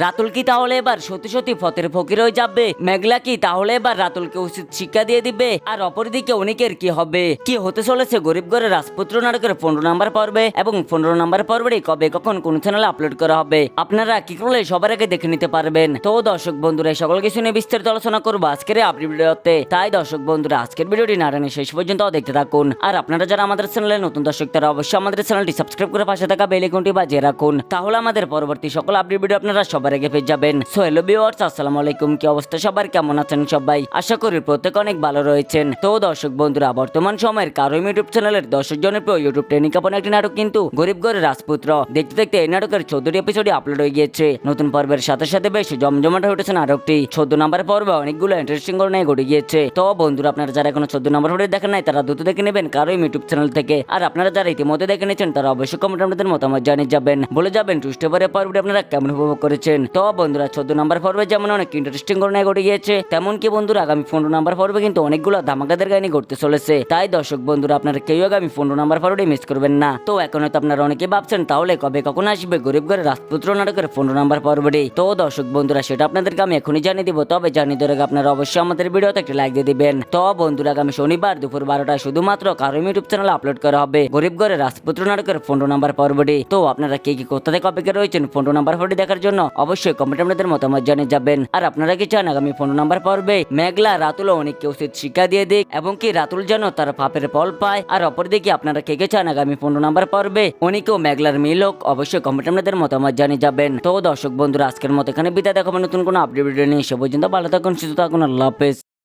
রাতুল কি তাহলে এবার সত্যি সত্যি ফতের ফকির হয়ে যাবে? মেঘলা কি তাহলে এবার রাতুলকে উচিত শিক্ষা দিয়ে দিবে? আর অপরদিকে অনিকের কি হবে? কি হতে চলেছে গরিব ঘরের রাজপুত্র নাটকের 15 নম্বর পর্বে এবং 15 নম্বর পর্বে কবে কখন কোন চ্যানেলে আপলোড করা হবে আপনারা কি করলে সবার আগে দেখে নিতে পারবেন। তো দর্শক বন্ধুরা, সকল কিছু নিয়ে বিস্তারিত আলোচনা করবো আজকের আপনি ভিডিওতে। তাই দর্শক বন্ধুরা, আজকের ভিডিওটি না টানে শেষ পর্যন্ত দেখতে থাকুন। আর আপনারা যারা আমাদের চ্যানেলে নতুন দর্শক তারা অবশ্যই আমাদের চ্যানেলটি সাবস্ক্রাইব করে পাশে থাকা বেল আইকনটি বাজিয়ে রাখুন, তাহলে আমাদের পরবর্তী সকল আপডেট ভিডিও আপনারা সবার আগে পেয়ে যাবেন। সো হ্যালো ভিউয়ার্স, আসসালামু আলাইকুম। কি অবস্থা সবার, কেমন আছেন সবাই? আশা করি প্রত্যেকে অনেক ভালো রয়েছেন। তো দর্শক বন্ধুরা, বর্তমান সময়ের কারো ইউটিউব চ্যানেলের 10 জনের প্রিয় ইউটিউব ট্রেনিং কাপন একটি নাটক কিন্তু গরিব ঘরের রাজপুত্র। দেখতে দেখতে এই নাটকের 14টি এপিসোডে আপলোড হয়ে গিয়েছে। নতুন পর্বের সাথে সাথে বেশ জমজমাট হয়ে উঠেছে নাটকটি। 14 নম্বর পর্বে অনেকগুলো ইন্টারেস্টিং ঘটনা ঘটে গিয়েছে। তো বন্ধুরা, আপনারা যারা এখনো 14 নম্বর পর্বে দেখেন নাই তারা দ্রুত দেখে নেবেন কারো ইউটিউব চ্যানেল থেকে। আর আপনারা যারা ইতিমধ্যে দেখে নিয়েছেন তারা অবশ্যই কমেন্ট আপনাদের মতামত জানিয়ে যাবেন, বলে যাবেন টুইস্টে পরে পর্বটি আপনারা কেমন উপভোগ করেছেন। তো বন্ধুরা, 14 নম্বর পর্বে যেমন অনেক ইন্টারেস্টিং ঘটনা ঘটে গিয়েছে, তেমন কি বন্ধুরা আগামী 15 নম্বর পর্বে কিন্তু অনেকগুলো ধামাকাদার কাহিনী ঘটতে চলেছে। তাই দর্শক বন্ধুরা, আপনারা কেউ আগামী 15 নম্বর পর্বটি মিস করবেন না। তো এখন হয়তো আপনারা অনেকে ভাবছেন তাহলে কবে কখন আসবে গরিব ঘরের রাজপুত্র নাটকের 15 নম্বর পর্বটি। তো দর্শক বন্ধুরা, সেটা আপনাদেরকে আমি এখনই জানিয়ে দিব। তবে জানিয়ে দেওয়ার আগে আপনারা অবশ্যই আমাদের ভিডিওতে একটা লাইক দিয়ে দিবেন। তো বন্ধুরা, আগামী শনিবার দুপুর 12টায় শুধুমাত্র কারো ইউটিউব চ্যানেলে আপলোড করা হবে গরিব ঘরের রাজপুত্র নাটকের 15 নম্বর পর্বটি। তো আপনারা কে কি কোথা থেকে অপেক্ষা রয়েছেন 15 নম্বর পর্বটি দেখার জন্য অবশ্যই কমেন্ট আপনাদের মতামত জানিয়ে যাবেন। আর আপনারা কি চান আগামী 15 নম্বর পর্বে মেঘলা রাতুল অনেককে উচিত শিক্ষা দিয়ে দিক এবং কি রাতুল যেন তার পাপের ফল পায়? আর অপরদিকে আপনারা কে কে চান আগামী 15 নম্বর পর্বে অনেকে ও মেঘলার মিল হোক? অবশ্যই কমেন্ট আপনাদের মতামত জানিয়ে যাবেন। তো দর্শক বন্ধুরা, আজকের মতো এখানে বিদায়, দেখাবো নতুন কোনো আপডেট ভিডিও নিয়ে। সে পর্যন্ত ভালো থাকুন, সুস্থ থাকুন, আল্লাহ হাফেজ।